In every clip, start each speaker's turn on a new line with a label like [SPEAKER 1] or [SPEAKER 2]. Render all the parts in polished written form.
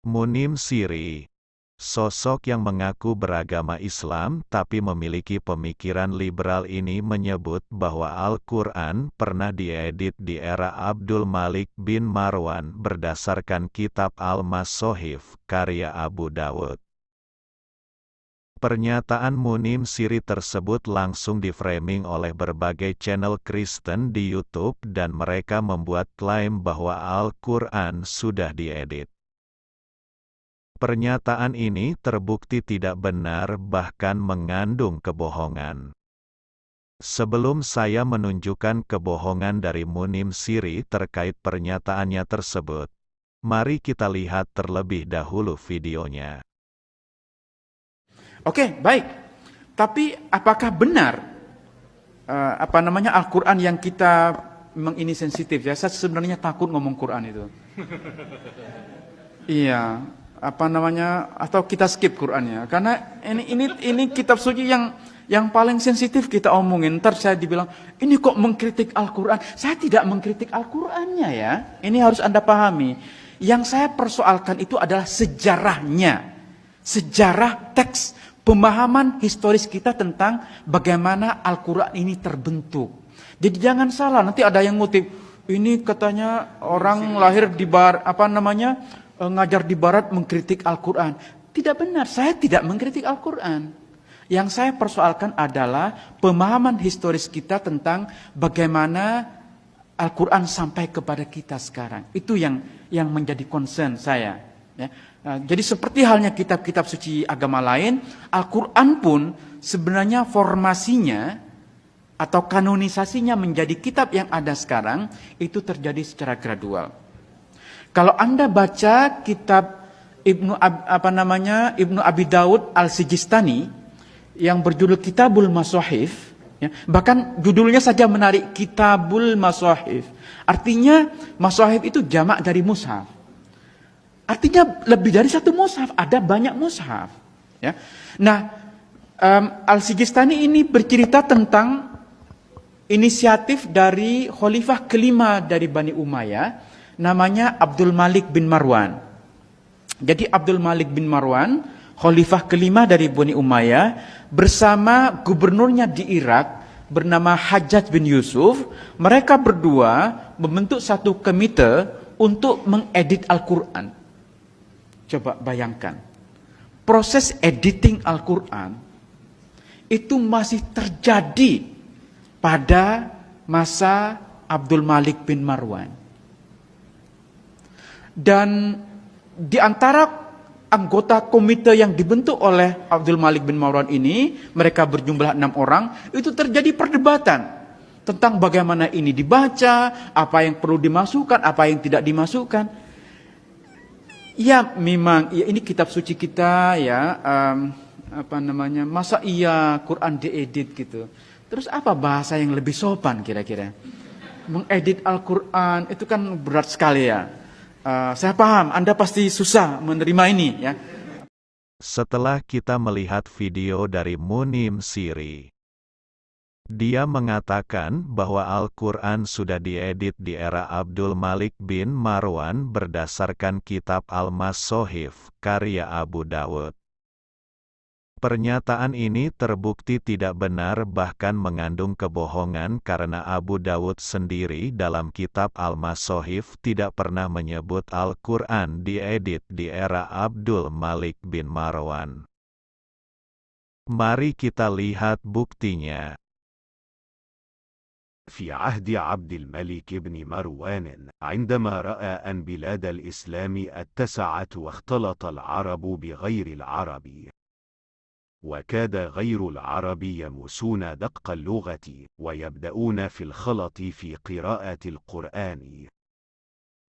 [SPEAKER 1] Munim Siri, sosok yang mengaku beragama Islam tapi memiliki pemikiran liberal ini menyebut bahwa Al-Quran pernah diedit di era Abdul Malik bin Marwan berdasarkan kitab Al-Mashohif, karya Abu Dawud. Pernyataan Munim Siri tersebut langsung diframing oleh berbagai channel Kristen di YouTube dan mereka membuat klaim bahwa Al-Quran sudah diedit. Pernyataan ini terbukti tidak benar bahkan mengandung kebohongan. Sebelum saya menunjukkan kebohongan dari Munim Siri terkait pernyataannya tersebut, mari kita lihat terlebih dahulu videonya.
[SPEAKER 2] Oke, baik. Tapi apakah benar Al-Quran yang kita memang ini sensitif ya? Saya sebenarnya takut ngomong Quran itu. Iya, atau kita skip Qurannya karena ini kitab suci yang paling sensitif kita omongin. Ntar saya dibilang ini kok mengkritik Al-Quran. Saya tidak mengkritik Al-Qurannya ya. Ini harus Anda pahami. Yang saya persoalkan itu adalah sejarahnya, sejarah teks, pemahaman historis kita tentang bagaimana Al-Quran ini terbentuk. Jadi jangan salah, nanti ada yang ngutip ini katanya orang lahir di ngajar di barat mengkritik Al-Quran. Tidak benar, saya tidak mengkritik Al-Quran. Yang saya persoalkan adalah pemahaman historis kita tentang bagaimana Al-Quran sampai kepada kita sekarang. Itu yang menjadi concern saya. Ya. Jadi seperti halnya kitab-kitab suci agama lain, Al-Quran pun sebenarnya formasinya atau kanonisasinya menjadi kitab yang ada sekarang, itu terjadi secara gradual. Kalau Anda baca kitab Ibnu Abi Daud Al-Sijistani yang berjudul Kitabul Mashohif, ya, bahkan judulnya saja menarik, Kitabul Mashohif. Artinya Mashohif itu jamak dari mushaf. Artinya lebih dari satu mushaf, ada banyak mushaf. Ya. Nah, Al-Sijistani ini bercerita tentang inisiatif dari khalifah kelima dari Bani Umayyah, namanya Abdul Malik bin Marwan. Jadi Abdul Malik bin Marwan, khalifah kelima dari Bani Umayyah, bersama gubernurnya di Irak bernama Hajjaj bin Yusuf, mereka berdua membentuk satu komite untuk mengedit Al-Quran. Coba bayangkan, proses editing Al-Quran itu masih terjadi pada masa Abdul Malik bin Marwan. Dan di antara anggota komite yang dibentuk oleh Abdul Malik bin Marwan ini, mereka berjumlah 6 orang, itu terjadi perdebatan tentang bagaimana ini dibaca, apa yang perlu dimasukkan, apa yang tidak dimasukkan. Ya memang, ya ini kitab suci kita ya, masa iya Quran diedit gitu. Terus apa bahasa yang lebih sopan kira-kira? Mengedit Al-Quran itu kan berat sekali ya. Saya paham, Anda pasti susah menerima ini ya.
[SPEAKER 1] Setelah kita melihat video dari Munim Siri, dia mengatakan bahwa Al-Quran sudah diedit di era Abdul Malik bin Marwan berdasarkan kitab Al-Mashohif, karya Abu Dawud. Pernyataan ini terbukti tidak benar bahkan mengandung kebohongan karena Abu Dawud sendiri dalam kitab Al-Mashohif tidak pernah menyebut Al-Quran diedit di era Abdul Malik bin Marwan. Mari kita lihat buktinya.
[SPEAKER 3] في عهد عبد الملك بن مروان عندما رأى أن بلاد الإسلام اتسعت واختلط العرب بغير العرب وكاد غير العرب يمسون دق اللغة ويبدأون في الخلط في قراءة القرآن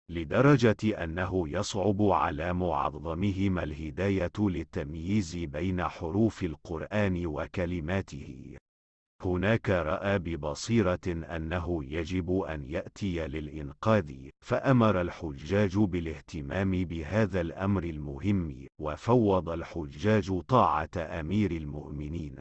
[SPEAKER 3] لدرجة أنه يصعب على معظمهم الهداية للتمييز بين حروف القرآن وكلماته. هناك رأى ببصيرة أنه يجب أن يأتي للإنقاذ، فأمر الحجاج بالاهتمام بهذا الأمر المهم، وفوض الحجاج طاعة أمير المؤمنين.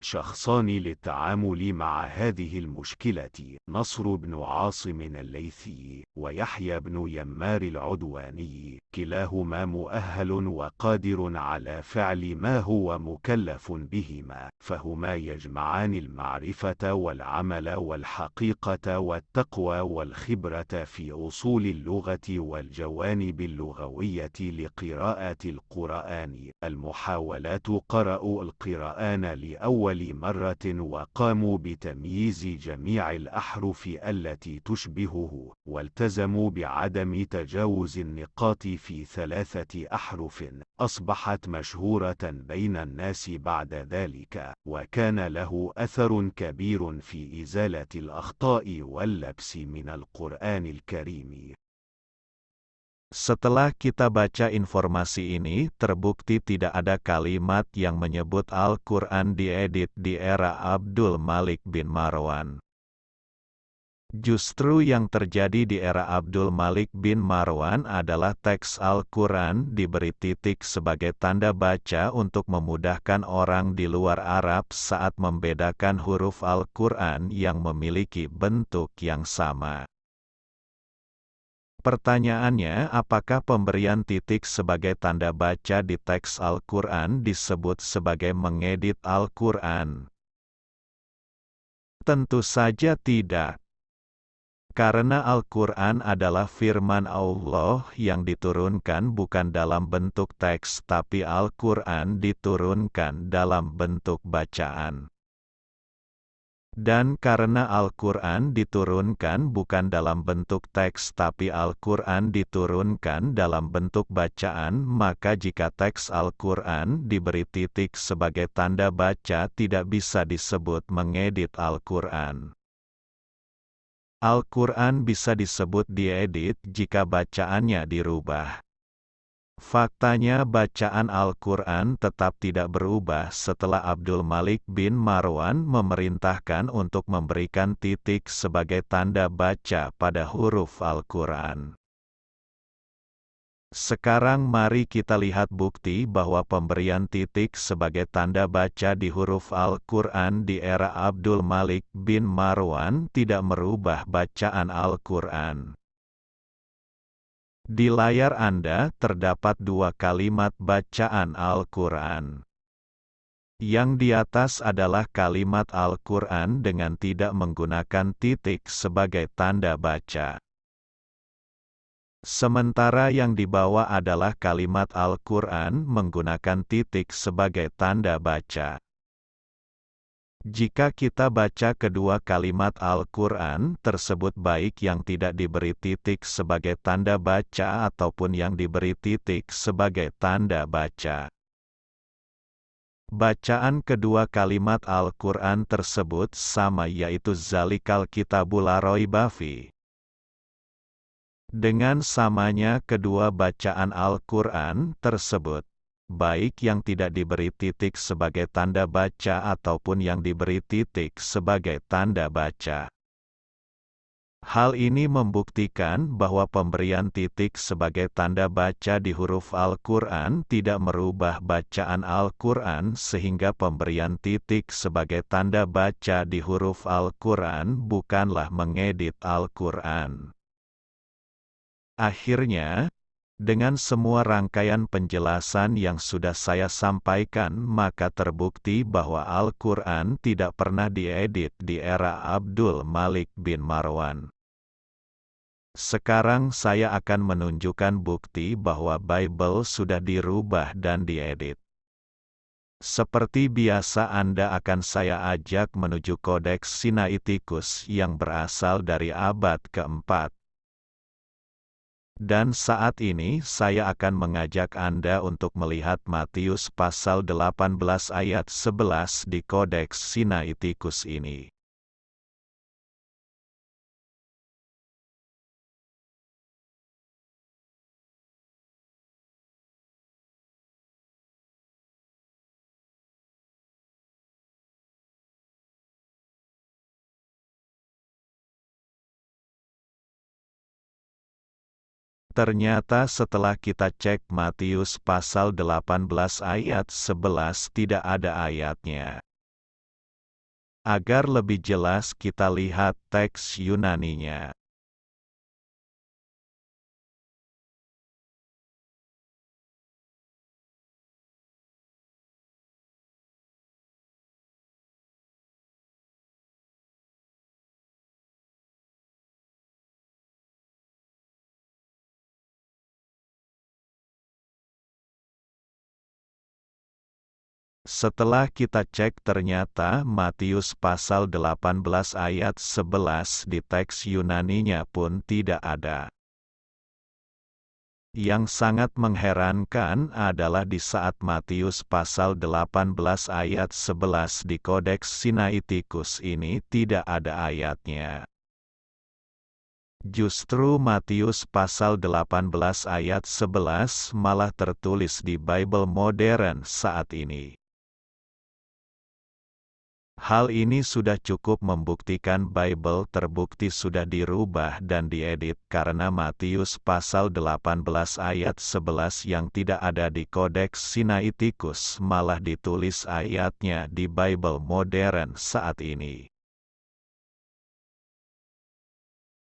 [SPEAKER 3] شخصان للتعامل مع هذه المشكلة: نصر بن عاصم الليثي ويحيى بن يمار العدواني، كلاهما مؤهل وقادر على فعل ما هو مكلف بهما، فهما يجمعان المعرفة والعمل والحقيقة والتقوى والخبرة في أصول اللغة والجوانب اللغوية لقراءة القرآن. المحاولات قرأوا القرآن لأول مرة وقاموا بتمييز جميع الأحرف التي تشبهه، والتزموا بعدم تجاوز النقاط في 3 أحرف. أصبحت مشهورة بين الناس بعد ذلك، وكان له أثر كبير في إزالة الأخطاء واللبس من القرآن الكريم.
[SPEAKER 1] Setelah kita baca informasi ini, terbukti tidak ada kalimat yang menyebut Al-Quran diedit di era Abdul Malik bin Marwan. Justru yang terjadi di era Abdul Malik bin Marwan adalah teks Al-Quran diberi titik sebagai tanda baca untuk memudahkan orang di luar Arab saat membedakan huruf Al-Quran yang memiliki bentuk yang sama. Pertanyaannya, apakah pemberian titik sebagai tanda baca di teks Al-Quran disebut sebagai mengedit Al-Quran? Tentu saja tidak. Karena Al-Quran adalah firman Allah yang diturunkan bukan dalam bentuk teks tapi Al-Quran diturunkan dalam bentuk bacaan. Dan karena Al-Quran diturunkan bukan dalam bentuk teks tapi Al-Quran diturunkan dalam bentuk bacaan, maka jika teks Al-Quran diberi titik sebagai tanda baca tidak bisa disebut mengedit Al-Quran. Al-Quran bisa disebut diedit jika bacaannya dirubah. Faktanya bacaan Al-Quran tetap tidak berubah setelah Abdul Malik bin Marwan memerintahkan untuk memberikan titik sebagai tanda baca pada huruf Al-Quran. Sekarang mari kita lihat bukti bahwa pemberian titik sebagai tanda baca di huruf Al-Quran di era Abdul Malik bin Marwan tidak merubah bacaan Al-Quran. Di layar Anda terdapat 2 kalimat bacaan Al-Quran. Yang di atas adalah kalimat Al-Quran dengan tidak menggunakan titik sebagai tanda baca. Sementara yang di bawah adalah kalimat Al-Quran menggunakan titik sebagai tanda baca. Jika kita baca kedua kalimat Al-Quran tersebut baik yang tidak diberi titik sebagai tanda baca ataupun yang diberi titik sebagai tanda baca. Bacaan kedua kalimat Al-Quran tersebut sama yaitu Zalikal Kitabul La Raiba Fihi. Dengan samanya kedua bacaan Al-Quran tersebut, baik yang tidak diberi titik sebagai tanda baca ataupun yang diberi titik sebagai tanda baca. Hal ini membuktikan bahwa pemberian titik sebagai tanda baca di huruf Al-Quran tidak merubah bacaan Al-Quran sehingga pemberian titik sebagai tanda baca di huruf Al-Quran bukanlah mengedit Al-Quran. Akhirnya, dengan semua rangkaian penjelasan yang sudah saya sampaikan, maka terbukti bahwa Al-Quran tidak pernah diedit di era Abdul Malik bin Marwan. Sekarang saya akan menunjukkan bukti bahwa Bible sudah dirubah dan diedit. Seperti biasa Anda akan saya ajak menuju Kodeks Sinaiticus yang berasal dari abad keempat. Dan saat ini saya akan mengajak Anda untuk melihat Matius pasal 18 ayat 11 di Kodeks Sinaiticus ini. Ternyata setelah kita cek Matius pasal 18 ayat 11 tidak ada ayatnya. Agar lebih jelas kita lihat teks Yunaninya. Setelah kita cek ternyata Matius pasal 18 ayat 11 di teks Yunaninya pun tidak ada. Yang sangat mengherankan adalah di saat Matius pasal 18 ayat 11 di Kodeks Sinaiticus ini tidak ada ayatnya. Justru Matius pasal 18 ayat 11 malah tertulis di Bible modern saat ini. Hal ini sudah cukup membuktikan Bible terbukti sudah dirubah dan diedit karena Matius pasal 18 ayat 11 yang tidak ada di Kodeks Sinaiticus malah ditulis ayatnya di Bible modern saat ini.